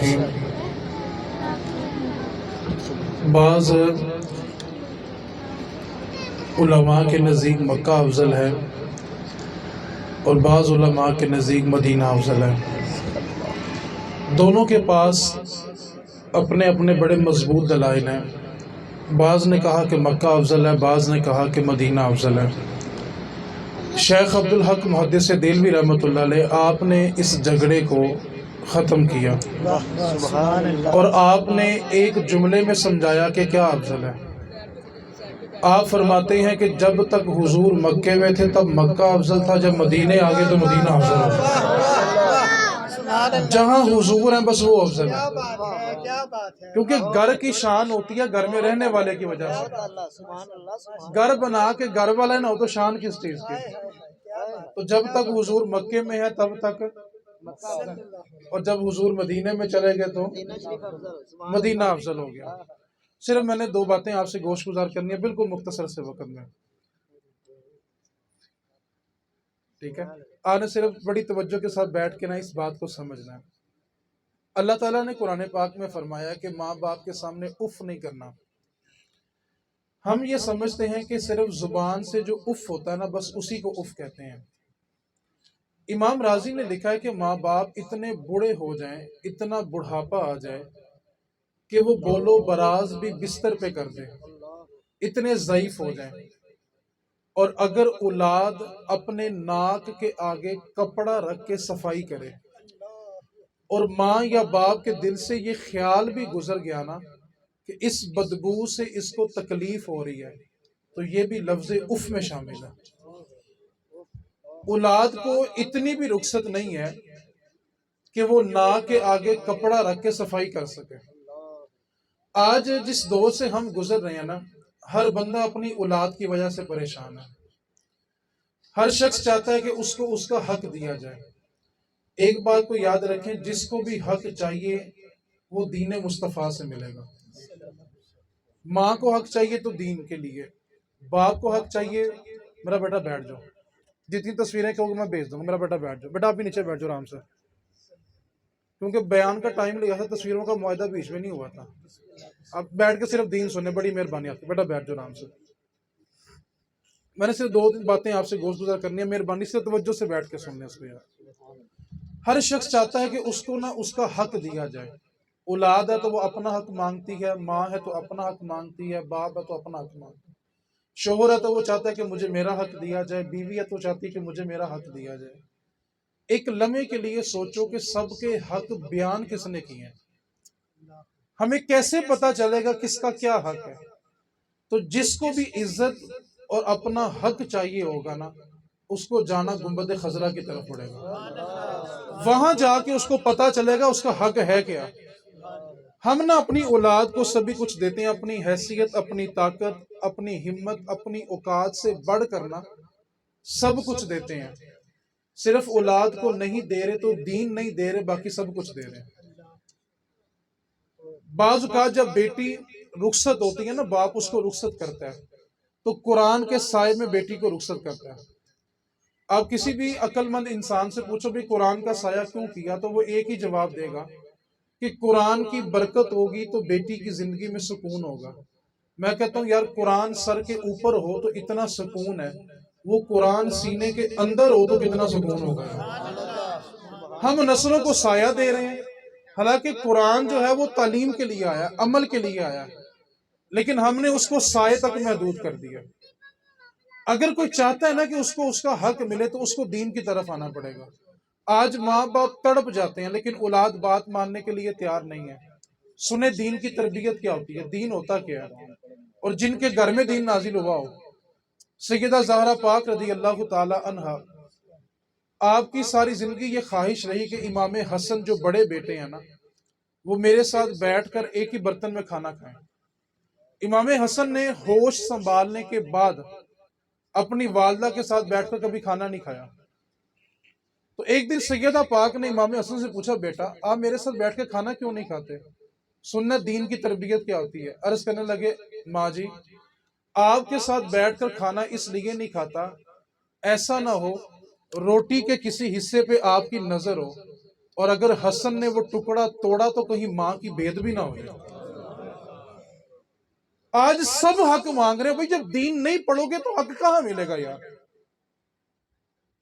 الرحیم۔ بعض علماء کے نزدیک مکہ افضل ہے اور بعض علماء کے نزدیک مدینہ افضل ہے۔ دونوں کے پاس اپنے اپنے بڑے مضبوط دلائل ہیں۔ بعض نے کہا کہ مکہ افضل ہے، بعض نے کہا کہ مدینہ افضل ہے۔ شیخ عبدالحق محدث دہلوی رحمۃ اللہ علیہ آپ نے اس جھگڑے کو ختم کیا اور آپ نے ایک جملے میں سمجھایا کہ کیا افضل ہے۔ آپ فرماتے ہیں کہ جب تک حضور مکے میں تھے تب مکہ افضل تھا، جب مدینے آ گئے تو مدینہ افضل ہو۔ جہاں حضور ہیں بس وہ افضل ہے، کیونکہ گھر کی شان ہوتی ہے گھر میں رہنے والے کی وجہ سے۔ گھر بنا کے گھر والا نہ ہو تو شان کس چیز کی؟ تو جب تک حضور مکے میں ہے تب تک، اور جب حضور مدینے میں چلے گئے تو مدینہ افضل ہو گیا۔ صرف میں نے دو باتیں آپ سے گوش گزار کرنی ہے بالکل مختصر سے وقت میں، ٹھیک ہے؟ آپ نے صرف بڑی توجہ کے ساتھ بیٹھ کے نا اس بات کو سمجھنا ہے۔ اللہ تعالیٰ نے قرآن پاک میں فرمایا کہ ماں باپ کے سامنے اف نہیں کرنا۔ ہم یہ سمجھتے ہیں کہ صرف زبان سے جو اف ہوتا ہے نا بس اسی کو اف کہتے ہیں۔ امام راضی نے لکھا ہے کہ ماں باپ اتنے بوڑھے ہو جائیں، اتنا بڑھاپا آ جائے کہ وہ بولو براز بھی بستر پہ کر دے، اتنے ضعیف ہو جائیں، اور اگر اولاد اپنے ناک کے آگے کپڑا رکھ کے صفائی کرے اور ماں یا باپ کے دل سے یہ خیال بھی گزر گیا نا کہ اس بدبو سے اس کو تکلیف ہو رہی ہے تو یہ بھی لفظ اف میں شامل ہے۔ اولاد کو اتنی بھی رخصت نہیں ہے کہ وہ ناک کے آگے کپڑا رکھ کے صفائی کر سکے۔ آج جس دور سے ہم گزر رہے ہیں نا، ہر بندہ اپنی اولاد کی وجہ سے پریشان ہے۔ ہر شخص چاہتا ہے کہ اس کو اس کا حق دیا جائے۔ ایک بات کو یاد رکھیں، جس کو بھی حق چاہیے وہ دین مصطفیٰ سے ملے گا۔ ماں کو حق چاہیے تو دین کے لیے، باپ کو حق چاہیے میرا بیٹا بیٹھ جاؤ، جتنی تصویریں کہو گے میں بھیج دوں گا، میرا بیٹا بیٹھ جاؤ، بیٹا آپ بھی نیچے بیٹھ جاؤ آرام سے، کیونکہ بیان کا ٹائم لگا تھا، تصویروں کا معاہدہ بیچ میں نہیں ہوا تھا۔ آپ بیٹھ کے صرف دین سنیں، بڑی مہربانی آپ کی، بیٹا بیٹھ جاؤ آرام سے۔ میں نے صرف دو باتیں آپ سے گوش گزار کرنی ہے، مہربانی سے توجہ سے بیٹھ کے سن لیں اس کو یار۔ ہر شخص چاہتا ہے کہ اس کو نہ اس کا حق دیا جائے۔ اولاد ہے تو وہ اپنا حق مانگتی ہے، ماں ہے تو اپنا حق مانگتی ہے، باپ ہے تو اپنا حق مانگتی ہے، شوہر ہے تو وہ چاہتا ہے کہ مجھے میرا حق دیا جائے، بیوی ہے تو چاہتی ہے کہ مجھے میرا حق دیا جائے۔ ایک لمحے کے لیے سوچو کہ سب کے حق بیان کس نے کیے ہیں؟ ہمیں کیسے پتا چلے گا کس کا کیا حق ہے؟ تو جس کو بھی عزت اور اپنا حق چاہیے ہوگا نا، اس کو جانا گنبد خضرا کی طرف پڑے گا، وہاں جا کے اس کو پتا چلے گا اس کا حق ہے کیا۔ ہم نہ اپنی اولاد کو سبھی کچھ دیتے ہیں، اپنی حیثیت، اپنی طاقت، اپنی ہمت، اپنی اوقات سے بڑھ کرنا سب کچھ دیتے ہیں۔ صرف اولاد کو نہیں دے رہے تو دین نہیں دے رہے، باقی سب کچھ دے رہے ہیں۔ بعض اوقات جب بیٹی رخصت ہوتی ہے نا، باپ اس کو رخصت کرتا ہے تو قرآن کے سائے میں بیٹی کو رخصت کرتا ہے۔ آپ کسی بھی عقل مند انسان سے پوچھو بھی قرآن کا سایہ کیوں کیا، تو وہ ایک ہی جواب دے گا کہ قرآن کی برکت ہوگی تو بیٹی کی زندگی میں سکون ہوگا۔ میں کہتا ہوں یار قرآن سر کے اوپر ہو تو اتنا سکون ہے، وہ قرآن سینے کے اندر ہو تو کتنا سکون ہوگا۔ ہم نسلوں کو سایہ دے رہے ہیں، حالانکہ قرآن جو ہے وہ تعلیم کے لیے آیا، عمل کے لیے آیا، لیکن ہم نے اس کو سائے تک محدود کر دیا۔ اگر کوئی چاہتا ہے نا کہ اس کو اس کا حق ملے تو اس کو دین کی طرف آنا پڑے گا۔ آج ماں باپ تڑپ جاتے ہیں لیکن اولاد بات ماننے کے لیے تیار نہیں ہے۔ سنیں دین کی تربیت کیا ہوتی ہے، دین ہوتا کیا ہے، اور جن کے گھر میں دین نازل ہوا ہو۔ سیدہ زہرا پاک رضی اللہ تعالی عنہا، آپ کی ساری زندگی یہ خواہش رہی کہ امام حسن جو بڑے بیٹے ہیں نا، وہ میرے ساتھ بیٹھ کر ایک ہی برتن میں کھانا کھائیں۔ امام حسن نے ہوش سنبھالنے کے بعد اپنی والدہ کے ساتھ بیٹھ کر کبھی کھانا نہیں کھایا۔ تو ایک دن سیدہ پاک نے امام حسن سے پوچھا، بیٹا آپ میرے ساتھ بیٹھ کے کھانا کیوں نہیں کھاتے؟ سننا دین کی تربیت کیا ہوتی ہے۔ عرض کرنے لگے، ماں جی آپ کے ساتھ بیٹھ کر کھانا اس لیے نہیں کھاتا، ایسا نہ ہو روٹی کے کسی حصے پہ آپ کی نظر ہو، اور اگر حسن نے وہ ٹکڑا توڑا تو کہیں ماں کی بید بھی نہ ہو جائے۔ آج سب حق مانگ رہے ہیں، بھائی جب دین نہیں پڑھو گے تو حق کہاں ملے گا یار؟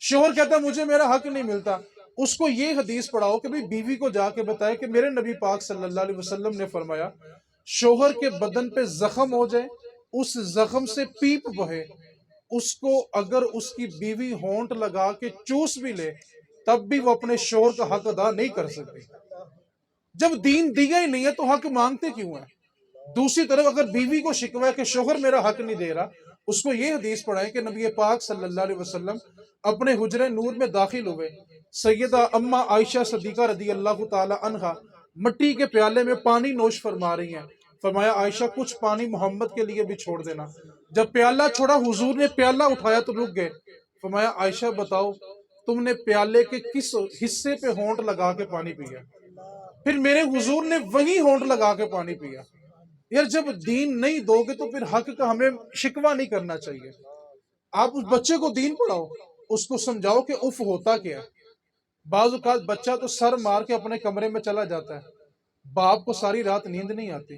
شوہر کہتا ہے مجھے میرا حق نہیں ملتا، اس کو یہ حدیث پڑھاؤ کہ بھئی بیوی کو جا کے بتائے کہ میرے نبی پاک صلی اللہ علیہ وسلم نے فرمایا شوہر کے بدن پہ زخم ہو جائے، اس زخم سے پیپ بہے، اس کو اگر اس کی بیوی ہونٹ لگا کے چوس بھی لے تب بھی وہ اپنے شوہر کا حق ادا نہیں کر سکتی۔ جب دین دیا ہی نہیں ہے تو حق مانگتے کیوں ہیں؟ دوسری طرف اگر بیوی کو شکوہ ہے کہ شوہر میرا حق نہیں دے رہا، اس کو یہ حدیث پڑھائیں کہ نبی پاک صلی اللہ علیہ وسلم اپنے حجرہ نور میں داخل ہوئے، سیدہ اماں عائشہ صدیقہ رضی اللہ تعالی عنہا مٹی کے پیالے میں پانی نوش فرما رہی ہیں، فرمایا عائشہ کچھ پانی محمد کے لیے بھی چھوڑ دینا۔ جب پیالہ چھوڑا حضور نے پیالہ اٹھایا تو رک گئے، فرمایا عائشہ بتاؤ تم نے پیالے کے کس حصے پہ ہونٹ لگا کے پانی پیا؟ پھر میرے حضور نے وہی ہونٹ لگا کے پانی پیا۔ یار جب دین نہیں دو گے تو پھر حق کا ہمیں شکوہ نہیں کرنا چاہیے۔ آپ اس بچے کو دین پڑھاؤ، اس کو سمجھاؤ کہ اف ہوتا کیا ہے۔ بعض اوقات بچہ تو سر مار کے اپنے کمرے میں چلا جاتا ہے، باپ کو ساری رات نیند نہیں آتی۔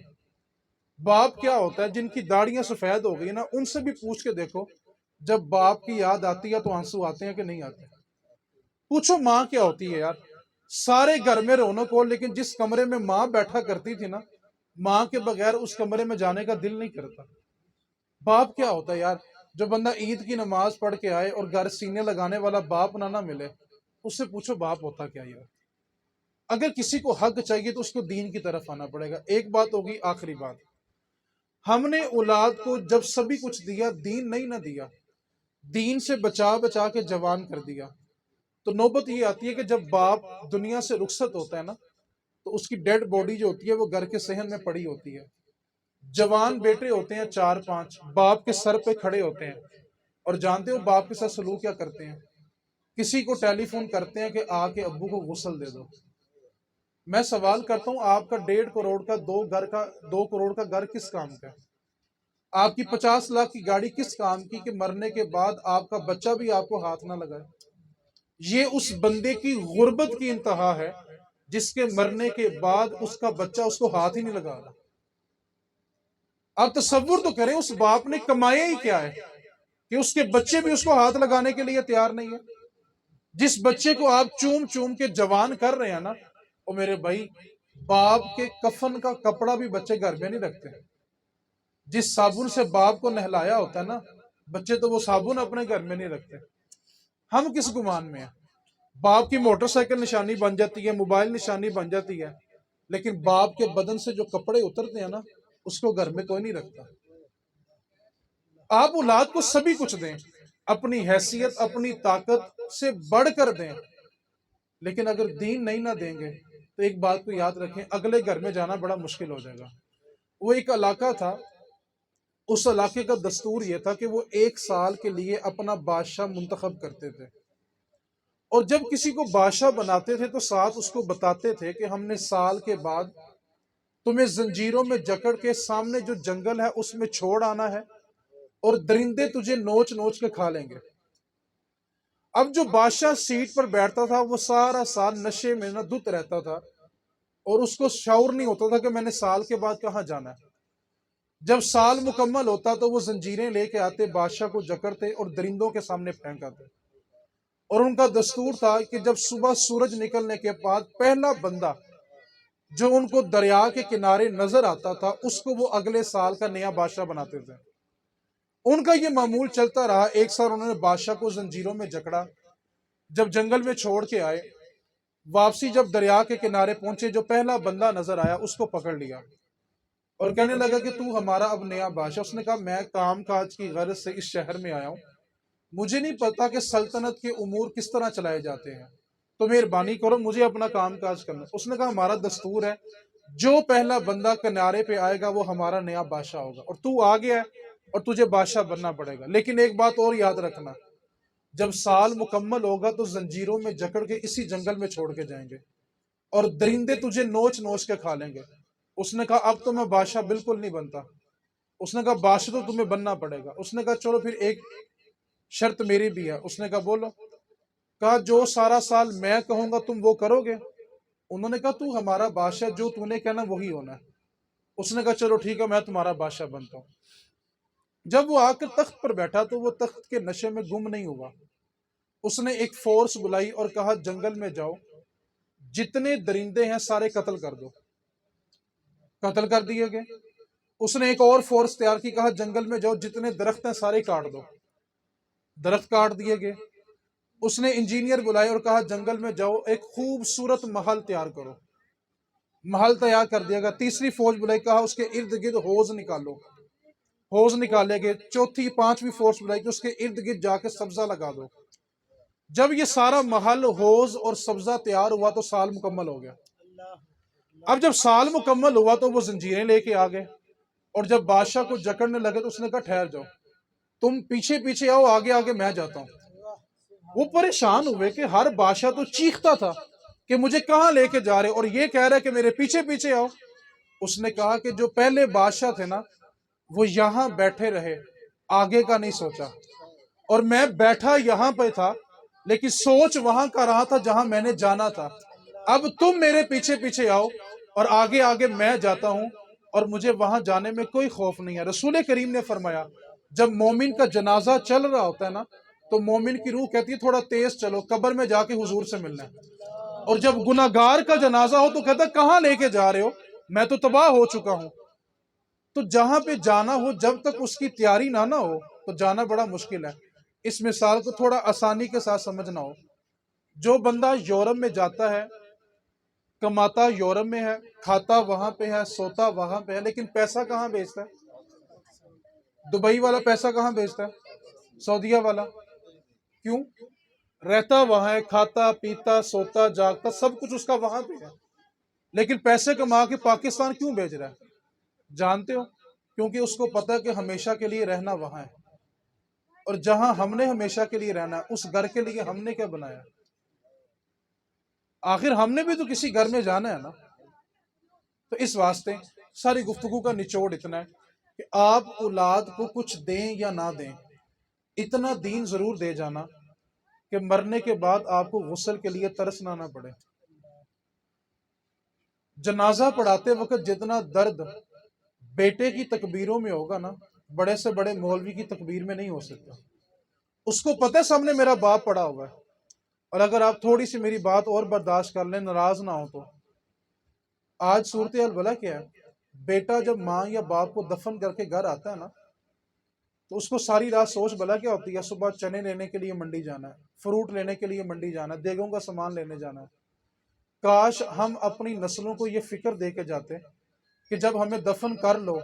باپ کیا ہوتا ہے جن کی داڑیاں سفید ہو گئی نا، ان سے بھی پوچھ کے دیکھو جب باپ کی یاد آتی ہے تو آنسو آتے ہیں کہ نہیں آتے؟ پوچھو ماں کیا ہوتی ہے یار، سارے گھر میں رونق ہو لیکن جس کمرے میں ماں بیٹھا کرتی تھی نا، ماں کے بغیر اس کمرے میں جانے کا دل نہیں کرتا۔ باپ کیا ہوتا ہے یار، جو بندہ عید کی نماز پڑھ کے آئے اور گھر سینے لگانے والا باپ نہ ملے، اس سے پوچھو باپ ہوتا کیا یار۔ اگر کسی کو حق چاہیے تو اس کو دین کی طرف آنا پڑے گا۔ ایک بات ہوگی، آخری بات، ہم نے اولاد کو جب سبھی کچھ دیا، دین نہیں نہ دیا، دین سے بچا بچا کے جوان کر دیا، تو نوبت یہ آتی ہے کہ جب باپ دنیا سے رخصت ہوتا ہے نا تو اس کی ڈیڈ باڈی جو ہوتی ہے وہ گھر کے صحن میں پڑی ہوتی ہے۔ جوان بیٹے ہوتے ہیں 4-5 باپ کے سر پہ کھڑے ہوتے ہیں، اور جانتے ہو باپ کے ساتھ سلوک کیا کرتے ہیں؟ کسی کو ٹیلی فون کرتے ہیں کہ آ کے ابو کو غسل دے دو۔ میں سوال کرتا ہوں آپ کا 1.5 کروڑ کا 2 کروڑ کا گھر کس کام کا ہے؟ آپ کی 50 لاکھ کی گاڑی کس کام کی کہ مرنے کے بعد آپ کا بچہ بھی آپ کو ہاتھ نہ لگائے؟ یہ اس بندے کی غربت کی انتہا ہے جس کے مرنے کے بعد اس کا بچہ اس کو ہاتھ ہی نہیں لگا رہا۔ آپ تصور تو کریں اس باپ نے کمایا ہی کیا ہے کہ اس کے بچے بھی اس کو ہاتھ لگانے کے لیے تیار نہیں ہے۔ جس بچے کو آپ چوم چوم کے جوان کر رہے ہیں نا، وہ میرے بھائی باپ کے کفن کا کپڑا بھی بچے گھر میں نہیں رکھتے۔ جس صابن سے باپ کو نہلایا ہوتا ہے نا، بچے تو وہ صابن اپنے گھر میں نہیں رکھتے۔ ہم کس گمان میں ہیں؟ باپ کی موٹر سائیکل نشانی بن جاتی ہے، موبائل نشانی بن جاتی ہے، لیکن باپ کے بدن سے جو کپڑے اترتے ہیں نا اس کو گھر میں کوئی نہیں رکھتا۔ آپ اولاد کو سبھی کچھ دیں، اپنی حیثیت اپنی طاقت سے بڑھ کر دیں، لیکن اگر دین نہیں نہ دیں گے تو ایک بات کو یاد رکھیں، اگلے گھر میں جانا بڑا مشکل ہو جائے گا۔ وہ ایک علاقہ تھا، اس علاقے کا دستور یہ تھا کہ وہ 1 سال کے لیے اپنا بادشاہ منتخب کرتے تھے، اور جب کسی کو بادشاہ بناتے تھے تو ساتھ اس کو بتاتے تھے کہ ہم نے سال کے بعد تمہیں زنجیروں میں جکڑ کے سامنے جو جنگل ہے اس میں چھوڑ آنا ہے، اور درندے تجھے نوچ نوچ کے کھا لیں گے۔ اب جو بادشاہ سیٹ پر بیٹھتا تھا وہ سارا سال نشے میں نہ دھت رہتا تھا، اور اس کو شعور نہیں ہوتا تھا کہ میں نے سال کے بعد کہاں جانا ہے۔ جب سال مکمل ہوتا تو وہ زنجیریں لے کے آتے، بادشاہ کو جکڑتے اور درندوں کے سامنے پھینک آتے، اور ان کا دستور تھا کہ جب صبح سورج نکلنے کے بعد پہلا بندہ جو ان کو دریا کے کنارے نظر آتا تھا اس کو وہ اگلے سال کا نیا بادشاہ بناتے تھے۔ ان کا یہ معمول چلتا رہا۔ ایک سال انہوں نے بادشاہ کو زنجیروں میں جکڑا، جب جنگل میں چھوڑ کے آئے، واپسی جب دریا کے کنارے پہنچے، جو پہلا بندہ نظر آیا اس کو پکڑ لیا اور کہنے لگا کہ تو ہمارا اب نیا بادشاہ۔ اس نے کہا میں کام کاج کی غرض سے اس شہر میں آیا ہوں، مجھے نہیں پتا کہ سلطنت کے امور کس طرح چلائے جاتے ہیں، تو مہربانی کرو مجھے اپنا کام کاج کرنا۔ اس نے کہا ہمارا دستور ہے جو پہلا بندہ کنارے پہ آئے گا وہ ہمارا نیا بادشاہ ہوگا، اور تو آ گیا ہے اور تجھے بادشاہ بننا پڑے گا، لیکن ایک بات اور یاد رکھنا، جب سال مکمل ہوگا تو زنجیروں میں جکڑ کے اسی جنگل میں چھوڑ کے جائیں گے اور درندے تجھے نوچ نوچ کے کھا لیں گے۔ اس نے کہا اب تو میں بادشاہ بالکل نہیں بنتا۔ اس نے کہا بادشاہ تو تمہیں بننا پڑے گا۔ اس نے کہا چلو پھر ایک شرط میری بھی ہے۔ اس نے کہا بولو۔ کہا جو سارا سال میں کہوں گا تم وہ کرو گے؟ انہوں نے کہا تو ہمارا بادشاہ، جو تو نے کہنا وہی ہونا ہے۔ اس نے کہا چلو ٹھیک ہے، میں تمہارا بادشاہ بنتا ہوں۔ جب وہ آ کر تخت پر بیٹھا تو وہ تخت کے نشے میں گم نہیں ہوا۔ اس نے ایک فورس بلائی اور کہا جنگل میں جاؤ، جتنے درندے ہیں سارے قتل کر دو۔ قتل کر دیے گئے۔ اس نے ایک اور فورس تیار کی، کہا جنگل میں جاؤ، جتنے درخت ہیں سارے کاٹ دو۔ درخت کاٹ دیے گئے۔ اس نے انجینئر بلائے اور کہا جنگل میں جاؤ، ایک خوبصورت محل تیار کرو۔ محل تیار کر دیا گیا۔ تیسری فوج بلائی، کہا اس کے ارد گرد حوض نکالو۔ حوض نکالے گئے۔ چوتھی پانچویں فورس بلائی کہ اس کے ارد گرد جا کے سبزہ لگا دو۔ جب یہ سارا محل، حوض اور سبزہ تیار ہوا تو سال مکمل ہو گیا۔ اب جب سال مکمل ہوا تو وہ زنجیریں لے کے آ گئے، اور جب بادشاہ کو جکڑنے لگے تو اس نے کہا ٹھہر جاؤ، تم پیچھے پیچھے آؤ، آگے آگے میں جاتا ہوں۔ وہ پریشان ہوئے کہ ہر بادشاہ تو چیختا تھا کہ مجھے کہاں لے کے جا رہے، اور یہ کہہ رہا ہے کہ میرے پیچھے پیچھے آؤ۔ اس نے کہا کہ جو پہلے بادشاہ تھے نا، وہ یہاں بیٹھے رہے، آگے کا نہیں سوچا، اور میں بیٹھا یہاں پہ تھا لیکن سوچ وہاں کا رہا تھا جہاں میں نے جانا تھا۔ اب تم میرے پیچھے پیچھے آؤ اور آگے آگے میں جاتا ہوں، اور مجھے وہاں جانے میں کوئی خوف نہیں ہے۔ رسول کریم نے فرمایا جب مومن کا جنازہ چل رہا ہوتا ہے نا، تو مومن کی روح کہتی ہے تھوڑا تیز چلو، قبر میں جا کے حضور سے ملنا ہے۔ اور جب گناہگار کا جنازہ ہو تو کہتا ہے کہاں لے کے جا رہے ہو، میں تو تباہ ہو چکا ہوں۔ تو جہاں پہ جانا ہو جب تک اس کی تیاری نہ ہو تو جانا بڑا مشکل ہے۔ اس مثال کو تھوڑا آسانی کے ساتھ سمجھنا ہو، جو بندہ یورپ میں جاتا ہے، کماتا یورپ میں ہے، کھاتا وہاں پہ ہے، سوتا وہاں پہ ہے، لیکن پیسہ کہاں بھیجتا ہے؟ دبئی والا پیسہ کہاں بھیجتا ہے؟ سعودیہ والا۔ کیوں؟ رہتا وہاں ہے، کھاتا پیتا سوتا جاگتا سب کچھ اس کا وہاں پہ ہے، لیکن پیسے کما کے پاکستان کیوں بھیج رہا ہے؟ جانتے ہو؟ کیونکہ اس کو پتہ کہ ہمیشہ کے لیے رہنا وہاں ہے، اور جہاں ہم نے ہمیشہ کے لیے رہنا ہے اس گھر کے لیے ہم نے کیا بنایا؟ آخر ہم نے بھی تو کسی گھر میں جانا ہے نا۔ تو اس واسطے ساری گفتگو کا نچوڑ اتنا ہے کہ آپ اولاد کو کچھ دیں یا نہ دیں، اتنا دین ضرور دے جانا کہ مرنے کے بعد آپ کو غسل کے لیے ترسنا نہ پڑے۔ جنازہ پڑھاتے وقت جتنا درد بیٹے کی تکبیروں میں ہوگا نا، بڑے سے بڑے مولوی کی تکبیر میں نہیں ہو سکتا۔ اس کو پتہ ہے سامنے میرا باپ پڑا ہوا ہے، اور اگر آپ تھوڑی سی میری بات اور برداشت کر لیں، ناراض نہ ہو تو آج صورتحال بھلا کیا ہے؟ بیٹا جب ماں یا باپ کو دفن کر کے گھر آتا ہے نا، تو اس کو ساری رات سوچ بھلا کیا ہوتی ہے؟ صبح چنے لینے کے لیے منڈی جانا ہے، فروٹ لینے کے لیے منڈی جانا ہے، دیگوں کا سامان لینے جانا ہے۔ کاش ہم اپنی نسلوں کو یہ فکر دے کے جاتے کہ جب ہمیں دفن کر لو،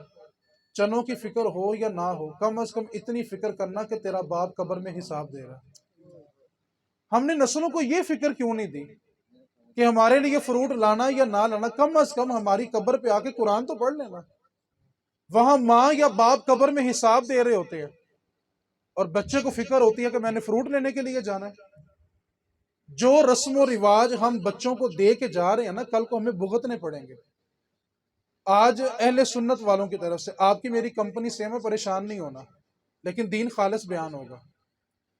چنوں کی فکر ہو یا نہ ہو، کم از کم اتنی فکر کرنا کہ تیرا باپ قبر میں حساب دے رہا ہے۔ ہم نے نسلوں کو یہ فکر کیوں نہیں دی کہ ہمارے لیے فروٹ لانا یا نہ لانا؟ کم از کم ہماری قبر پہ آ کے قرآن تو پڑھ لینا۔ وہاں ماں یا باپ قبر میں حساب دے رہے ہوتے ہیں، اور بچے کو فکر ہوتی ہے کہ میں نے فروٹ لینے کے لیے جانا ہے۔ جو رسم و رواج ہم بچوں کو دے کے جا رہے ہیں نا، کل کو ہمیں بھگتنے پڑیں گے۔ آج اہل سنت والوں کی طرف سے آپ کی میری کمپنی سے میں پریشان نہیں ہونا، لیکن دین خالص بیان ہوگا،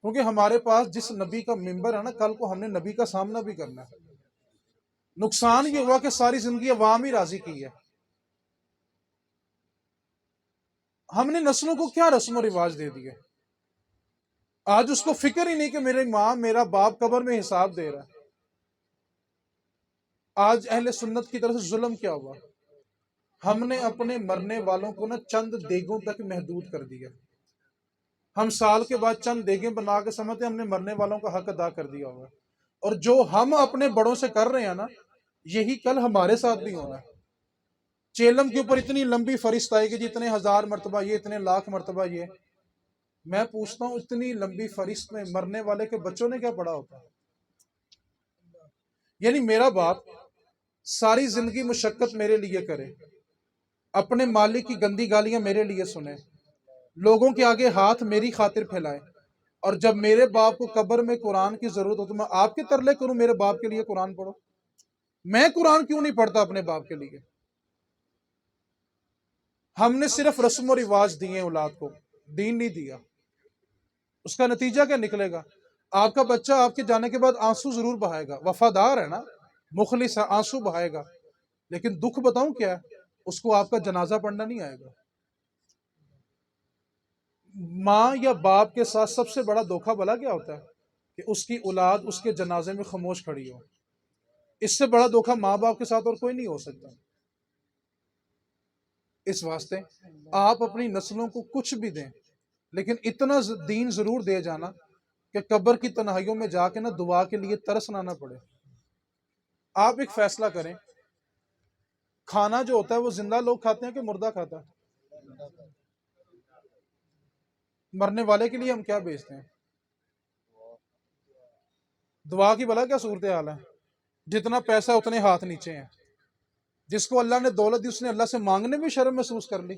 کیونکہ ہمارے پاس جس نبی کا ممبر ہے نا، کل کو ہم نے نبی کا سامنا بھی کرنا ہے۔ نقصان یہ ہوا کہ ساری زندگی عوام ہی راضی کی ہے۔ ہم نے نسلوں کو کیا رسم و رواج دے دیے؟ آج اس کو فکر ہی نہیں کہ میری ماں میرا باپ قبر میں حساب دے رہا ہے۔ آج اہل سنت کی طرف سے ظلم کیا ہوا؟ ہم نے اپنے مرنے والوں کو نا چند دیگوں تک محدود کر دیا۔ ہم سال کے بعد چند دیگیں بنا کے سمجھتے ہم نے مرنے والوں کا حق ادا کر دیا ہوا، اور جو ہم اپنے بڑوں سے کر رہے ہیں نا، یہی کل ہمارے ساتھ بھی ہونا ہے۔ چیلم کے اوپر اتنی لمبی فہرست آئے گی جی، اتنے ہزار مرتبہ یہ، اتنے لاکھ مرتبہ یہ۔ میں پوچھتا ہوں اتنی لمبی فہرست میں مرنے والے کے بچوں نے کیا پڑھا ہوتا ہے؟ یعنی میرا باپ ساری زندگی مشقت میرے لیے کرے، اپنے مالک کی گندی گالیاں میرے لیے سنے، لوگوں کے آگے ہاتھ میری خاطر پھیلائے، اور جب میرے باپ کو قبر میں قرآن کی ضرورت ہو تو میں آپ کے ترلے کروں میرے باپ کے لیے قرآن پڑھو؟ میں قرآن کیوں نہیں پڑھتا اپنے باپ کے لیے؟ ہم نے صرف رسم و رواج دیے اولاد کو، دین نہیں دیا۔ اس کا نتیجہ کیا نکلے گا؟ آپ کا بچہ آپ کے جانے کے بعد آنسو ضرور بہائے گا، وفادار ہے نا، مخلص ہے، آنسو بہائے گا، لیکن دکھ بتاؤں کیا ہے، اس کو آپ کا جنازہ پڑھنا نہیں آئے گا۔ ماں یا باپ کے ساتھ سب سے بڑا دھوکہ بلا کیا ہوتا ہے کہ اس کی اولاد اس کے جنازے میں خاموش کھڑی ہو۔ اس سے بڑا دھوکہ ماں باپ کے ساتھ اور کوئی نہیں ہو سکتا۔ اس واسطے آپ اپنی نسلوں کو کچھ بھی دیں، لیکن اتنا دین ضرور دے جانا کہ قبر کی تنہائیوں میں جا کے نہ دعا کے لیے ترسنا نہ پڑے۔ آپ ایک فیصلہ کریں، کھانا جو ہوتا ہے وہ زندہ لوگ کھاتے ہیں کہ مردہ کھاتا ہے؟ مرنے والے کے لیے ہم کیا بیچتے ہیں؟ دعا کی بھلا کیا صورتحال ہے؟ جتنا پیسہ اتنے ہاتھ نیچے ہیں۔ جس کو اللہ نے دولت دی اس نے اللہ سے مانگنے میں شرم محسوس کر لی۔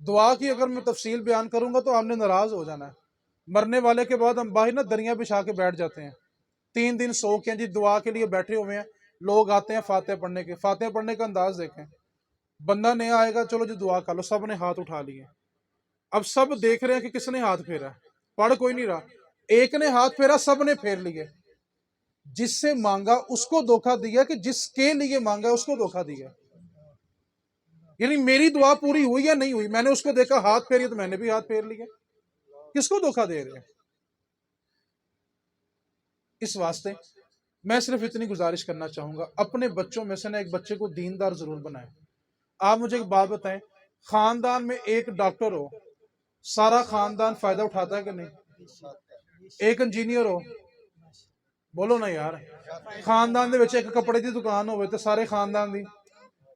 دعا کی اگر میں تفصیل بیان کروں گا تو آپ نے ناراض ہو جانا ہے۔ مرنے والے کے بعد ہم باہر نہ دریاں بچھا کے بیٹھ جاتے ہیں، 3 دن سو کے جی دعا کے لیے بیٹھے ہوئے ہیں، لوگ آتے ہیں فاتحہ پڑھنے کے۔ فاتحہ پڑھنے کا انداز دیکھیں، بندہ نیا آئے گا، چلو جی دعا کر لو، سب نے ہاتھ اٹھا لیے۔ اب سب دیکھ رہے ہیں کہ کس نے ہاتھ پھیرا، پڑھ کوئی نہیں رہا، ایک نے ہاتھ پھیرا، سب نے پھیر لیے۔ جس سے مانگا اس کو دھوکہ دیا کہ جس کے لیے مانگا اس کو دھوکہ دیا۔ یعنی میری دعا پوری ہوئی یا نہیں ہوئی، میں نے اس کو دیکھا ہاتھ پھیری تو میں نے بھی ہاتھ پھیر لیا۔ کس کو دھوکہ دے رہے ہیں؟ اس واسطے میں صرف اتنی گزارش کرنا چاہوں گا، اپنے بچوں میں سے نا ایک بچے کو دیندار ضرور بنائیں۔ آپ مجھے ایک بات بتائیں، خاندان میں ایک ڈاکٹر ہو، سارا خاندان فائدہ اٹھاتا ہے کہ نہیں؟ ایک انجینئر ہو، بولو نا یار، خاندان دے وچ ایک کپڑے دی دکان ہوئے تے سارے خاندان دی،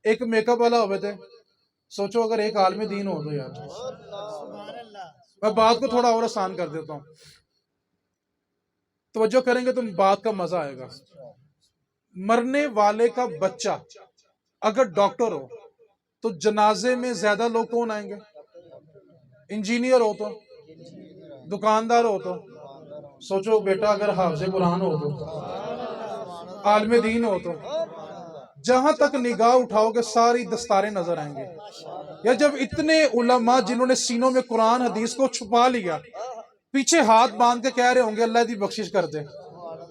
ایک میک اپ والا ہوئے تے سوچو اگر ایک عالم دین ہو تو یار۔ میں بات کو تھوڑا اور آسان کر دیتا ہوں، توجہ کریں گے تو بات کا مزہ آئے گا۔ مرنے والے کا بچہ اگر ڈاکٹر ہو تو جنازے میں زیادہ لوگ کون آئیں گے؟ انجینئر ہو تو، دکاندار ہو تو، سوچو بیٹا اگر حافظ قرآن ہو تو، عالم دین ہو تو، جہاں تک نگاہ اٹھاؤ گے ساری دستاریں نظر آئیں گے۔ یا جب اتنے علماء جنہوں نے سینوں میں قرآن حدیث کو چھپا لیا پیچھے ہاتھ باندھ کے کہہ رہے ہوں گے اللہ دی بخشش کر دے،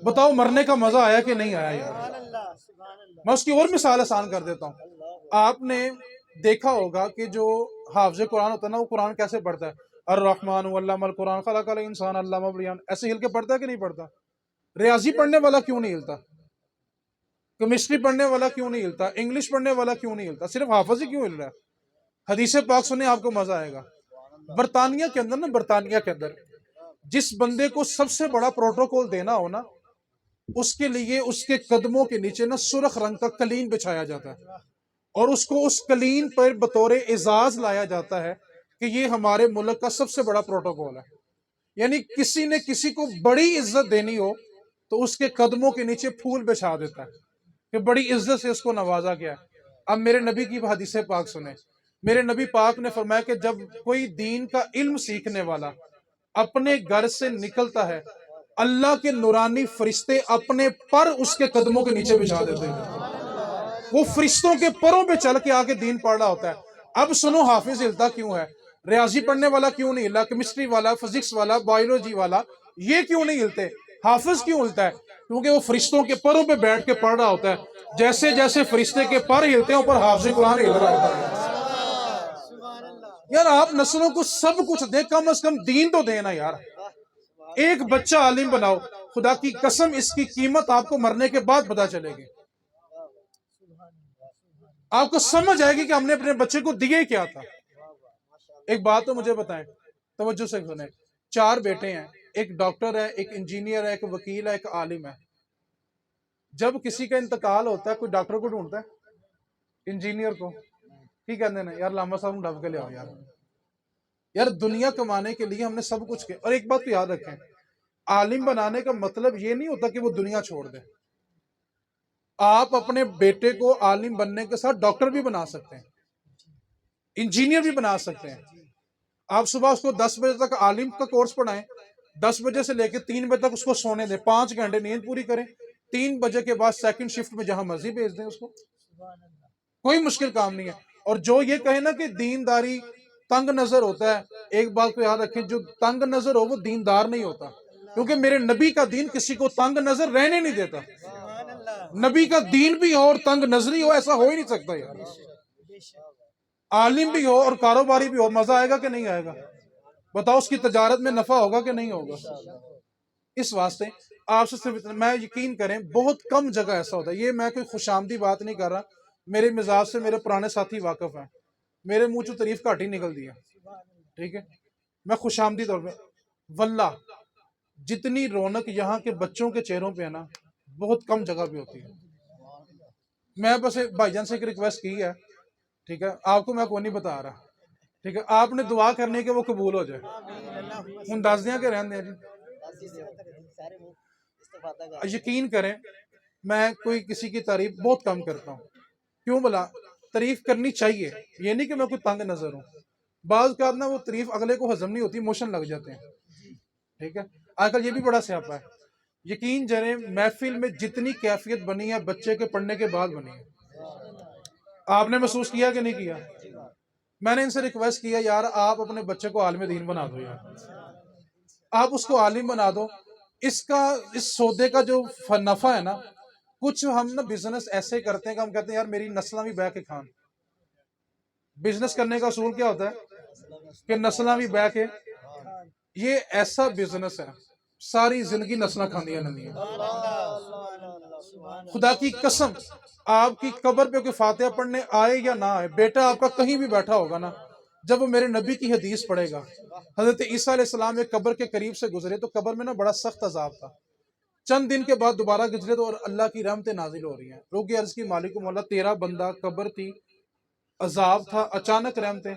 بتاؤ مرنے کا مزہ آیا کہ نہیں آیا یار؟ میں اس کی اور مثال آسان کر دیتا ہوں۔ آپ نے دیکھا ہوگا کہ جو حافظ قرآن ہوتا ہے نا، وہ قرآن کیسے پڑھتا ہے؟ الرحمن علم القرآن خلق الانسان علمہ البیان، ایسے ہل کے پڑھتا ہے کہ نہیں پڑھتا؟ ریاضی پڑھنے والا کیوں نہیں ہلتا؟ کیمسٹری پڑھنے والا کیوں نہیں ہلتا؟ انگلش پڑھنے والا کیوں نہیں ہلتا؟ صرف حافظ ہی کیوں ہل رہا ہے؟ حدیث پاک سنیں آپ کو مزہ آئے گا۔ برطانیہ کے اندر برطانیہ کے اندر جس بندے کو سب سے بڑا پروٹوکول دینا ہو نا، اس کے لیے اس کے قدموں کے نیچے نا سرخ رنگ کا قلین بچھایا جاتا ہے، اور اس کو اس قلین پر بطور اعزاز لایا جاتا ہے کہ یہ ہمارے ملک کا سب سے بڑا پروٹوکول ہے۔ یعنی کسی نے کسی کو بڑی عزت دینی ہو تو اس کے قدموں کے نیچے پھول بچھا دیتا ہے کہ بڑی عزت سے اس کو نوازا گیا ہے۔ اب میرے نبی کی حدیث پاک سنیں، میرے نبی پاک نے فرمایا کہ جب کوئی دین کا علم سیکھنے والا اپنے گھر سے نکلتا ہے، اللہ کے نورانی فرشتے اپنے پر اس کے قدموں کے نیچے بچھا دیتے ہیں۔ وہ فرشتوں کے پروں پہ چل کے آگے دین پڑھ رہا ہوتا ہے۔ اب سنو حافظ ہلتا کیوں ہے، ریاضی پڑھنے والا کیوں نہیں ہلا، کیمسٹری والا، فزکس والا، بایولوجی والا یہ کیوں نہیں ہلتے؟ حافظ کیوں ہلتا ہے؟ کیونکہ وہ فرشتوں کے پروں پہ بیٹھ کے پڑھ رہا ہوتا ہے۔ جیسے جیسے فرشتے کے پر ہلتے ہیں اوپر حافظ قرآن ہل رہا ہوتا ہے۔ یار آپ نسلوں کو سب کچھ دیں، کم از کم دین تو دینا یار۔ ایک بچہ عالم بناؤ، خدا کی قسم اس کی قیمت آپ کو مرنے کے بعد پتا چلے گی۔ آپ کو سمجھ آئے گی کہ ہم نے اپنے بچے کو دیے کیا تھا۔ ایک بات تو مجھے بتائیں، توجہ سے سنیں، 4 بیٹے ہیں، ایک ڈاکٹر ہے، ایک انجینئر ہے، ایک وکیل ہے، ایک عالم ہے۔ جب کسی کا انتقال ہوتا ہے کوئی ڈاکٹر کو ڈھونڈتا ہے، انجینئر کو کی کہتے ہیں یار لاما صاحب ڈھب کے لے آؤ یار۔ یار دنیا کمانے کے لیے ہم نے سب کچھ کیا۔ اور ایک بات تو یاد رکھیں، عالم بنانے کا مطلب یہ نہیں ہوتا کہ وہ دنیا چھوڑ دے۔ آپ اپنے بیٹے کو عالم بننے کے ساتھ ڈاکٹر بھی بنا سکتے ہیں، انجینئر بھی بنا سکتے ہیں۔ آپ صبح اس کو 10 بجے تک عالم کا کورس پڑھائیں، 10 بجے سے لے کے 3 بجے تک اس کو سونے دیں، 5 گھنٹے نیند پوری کریں، 3 بجے کے بعد سیکنڈ شفٹ میں جہاں مرضی بھیج دیں اس کو، کوئی مشکل کام نہیں ہے۔ اور جو یہ کہے نا کہ دینداری تنگ نظر ہوتا ہے، ایک بات کو یاد رکھیں، جو تنگ نظر ہو وہ دیندار نہیں ہوتا، کیونکہ میرے نبی کا دین کسی کو تنگ نظر رہنے نہیں دیتا۔ نبی کا دین بھی ہو اور تنگ نظری ہو، ایسا ہو ہی نہیں سکتا یار. عالم بھی ہو اور کاروباری بھی ہو، مزہ آئے گا کہ نہیں آئے گا؟ بتاؤ اس کی تجارت میں نفع ہوگا کہ نہیں ہوگا؟ اس واسطے آپ سے صرف میں یقین کریں بہت کم جگہ ایسا ہوتا ہے. یہ میں کوئی خوش آمدی بات نہیں کر رہا، میرے مزاج سے میرے پرانے ساتھی واقف ہیں، میرے منہ چو تعریف گھٹ ہی نکل دیا. ٹھیک ہے، میں خوش آمدی طور پہ واللہ جتنی رونق یہاں کے بچوں کے چہروں پہ ہے نا، بہت کم جگہ پہ ہوتی ہے. میں بس بھائی جان سے ایک ریکویسٹ کی ہے، ٹھیک ہے، آپ کو میں کوئی نہیں بتا رہا، ٹھیک ہے، آپ نے دعا کرنے کے وہ قبول ہو جائے. ہوں دس دیا کہ رہن دیں جی. یقین کریں میں کوئی کسی کی تعریف بہت کم کرتا ہوں. کیوں بلا؟ تعریف کرنی چاہیے، یہ نہیں کہ میں کوئی تنگ نظر ہوں. بعض کا نا وہ تعریف اگلے کو ہضم نہیں ہوتی، موشن لگ جاتے ہیں. ٹھیک ہے، آج کل یہ بھی بڑا سیاپا ہے. یقین جریں محفل میں جتنی کیفیت بنی ہے بچے کے پڑھنے کے بعد بنی ہے. آپ نے محسوس کیا کہ نہیں کیا؟ میں نے ان سے ریکویسٹ کیا یار آپ اپنے بچے کو عالم دین بنا دو یار، آپ اس کو عالم بنا دو. اس سودے کا جو نفع ہے نا، کچھ ہم نا بزنس ایسے کرتے ہیں کہ ہم کہتے ہیں یار میری نسلیں بھی بہ کے کھان. بزنس کرنے کا اصول کیا ہوتا ہے کہ نسلیں بھی بہ کے. یہ ایسا بزنس ہے ساری زندگی نسلیں کھاندیاں رہندیاں. خدا کی قسم آپ کی قبر پہ کوئی فاتحہ پڑھنے آئے یا نہ آئے، بیٹا آپ کا کہیں بھی بیٹھا ہوگا نا، جب وہ میرے نبی کی حدیث پڑھے گا، حضرت عیسیٰ علیہ السلام ایک قبر کے قریب سے گزرے تو قبر میں نا بڑا سخت عذاب تھا. چند دن کے بعد دوبارہ گزرے تو اور اللہ کی رحمتیں نازل ہو رہی ہیں. روح کی عرض کی مالک مولا 13 بندہ قبر تھی، عذاب تھا، اچانک رحمتیں.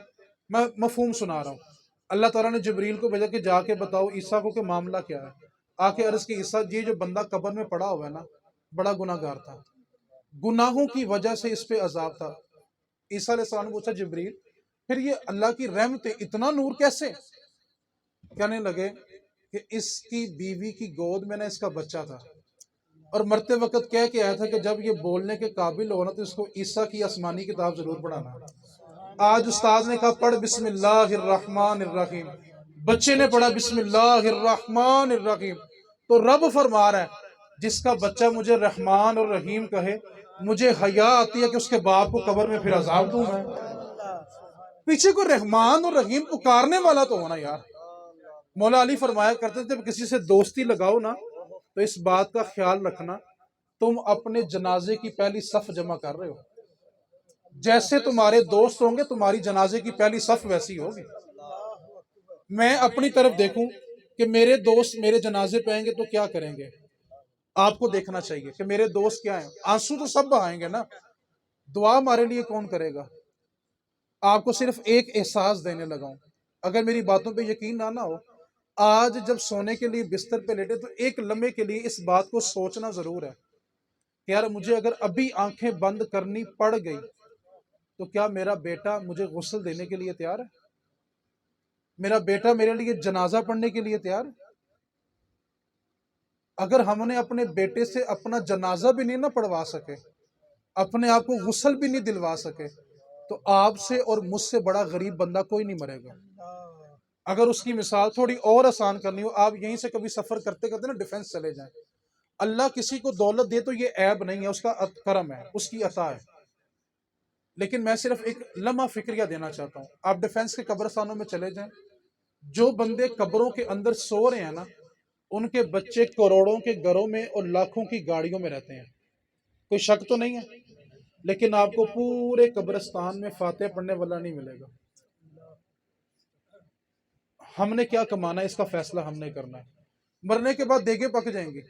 میں مفہوم سنا رہا ہوں. اللہ تعالیٰ نے جبریل کو بھیجا کہ جا کے بتاؤ عیسیٰ کو کہ معاملہ کیا ہے. آ کے عرض کی عیسیٰ یہ جو بندہ قبر میں پڑا ہوا ہے نا بڑا گناہ گار تھا، گناہوں کی وجہ سے اس پہ عذاب تھا. عیسیٰ علیہ السلام نے پوچھا جبریل پھر یہ اللہ کی رحمت اتنا نور کیسے؟ کہنے لگے کہ اس کی بیوی کی گود میں نا اس کا بچہ تھا، اور مرتے وقت کہہ کے آیا تھا کہ جب یہ بولنے کے قابل ہونا تو اس کو عیسیٰ کی آسمانی کتاب ضرور پڑھانا. آج استاد نے کہا پڑھ بسم اللہ الرحمن الرحیم، بچے نے پڑھا بسم اللہ الرحمن الرحیم. تو رب فرما رہا ہے جس کا بچہ مجھے رحمان اور رحیم کہے، مجھے حیا آتی ہے کہ اس کے باپ کو قبر میں پھر عذاب دوں میں. پیچھے کو رحمان اور رحیم پکارنے والا تو ہونا یار. مولا علی فرمایا کرتے تھے جب کسی سے دوستی لگاؤ نا تو اس بات کا خیال رکھنا تم اپنے جنازے کی پہلی صف جمع کر رہے ہو. جیسے تمہارے دوست ہوں گے تمہاری جنازے کی پہلی صف ویسی ہوگی. میں اپنی طرف دیکھوں کہ میرے دوست میرے جنازے پہ آئیں گے تو کیا کریں گے. آپ کو دیکھنا چاہیے کہ میرے دوست کیا ہیں. آنسو تو سب بہائیں گے نا، دعا ہمارے لیے کون کرے گا؟ آپ کو صرف ایک احساس دینے لگا ہوں، اگر میری باتوں پہ یقین نہ ہو، آج جب سونے کے لیے بستر پہ لیٹے تو ایک لمحے کے لیے اس بات کو سوچنا ضرور ہے کہ یار مجھے اگر ابھی آنکھیں بند کرنی پڑ گئی تو کیا میرا بیٹا مجھے غسل دینے کے لیے تیار ہے؟ میرا بیٹا میرے لیے جنازہ پڑھنے کے لیے تیار ہے؟ اگر ہم نے اپنے بیٹے سے اپنا جنازہ بھی نہیں نہ پڑھوا سکے، اپنے آپ کو غسل بھی نہیں دلوا سکے، تو آپ سے اور مجھ سے بڑا غریب بندہ کوئی نہیں مرے گا. اگر اس کی مثال تھوڑی اور آسان کرنی ہو، آپ یہیں سے کبھی سفر کرتے کرتے نا ڈیفنس چلے جائیں. اللہ کسی کو دولت دے تو یہ عیب نہیں ہے، اس کا کرم ہے، اس کی عطا ہے. لیکن میں صرف ایک لمحہ فکریہ دینا چاہتا ہوں. آپ ڈیفنس کے قبرستانوں میں چلے جائیں، جو بندے قبروں کے اندر سو رہے ہیں نا ان کے بچے کروڑوں کے گھروں میں اور لاکھوں کی گاڑیوں میں رہتے ہیں. کوئی شک تو نہیں ہے، لیکن آپ کو پورے قبرستان میں فاتح پڑھنے والا نہیں ملے گا. ہم نے کیا کمانا ہے اس کا فیصلہ ہم نے کرنا ہے. مرنے کے بعد دیگیں پک جائیں گی.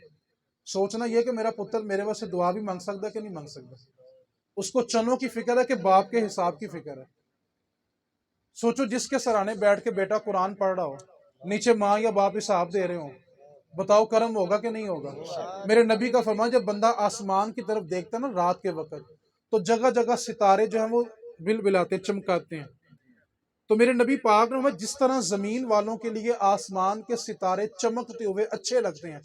سوچنا یہ کہ میرا پتر میرے واسطے دعا بھی مانگ سکتا ہے کہ نہیں مانگ سکتا. اس کو چنوں کی فکر ہے کہ باپ کے حساب کی فکر ہے. سوچو جس کے سرانے بیٹھ کے بیٹا قرآن پڑھ رہا ہو، نیچے ماں یا باپ حساب دے رہے ہوں، بتاؤ کرم ہوگا کہ نہیں ہوگا؟ میرے نبی کا فرمان جب بندہ آسمان کی طرف دیکھتا نا رات کے وقت تو جگہ جگہ ستارے جو ہیں وہ بل بلاتے چمکاتے ہیں. تو میرے نبی پاک نے جس طرح زمین والوں کے لیے آسمان کے ستارے چمکتے ہوئے اچھے لگتے ہیں،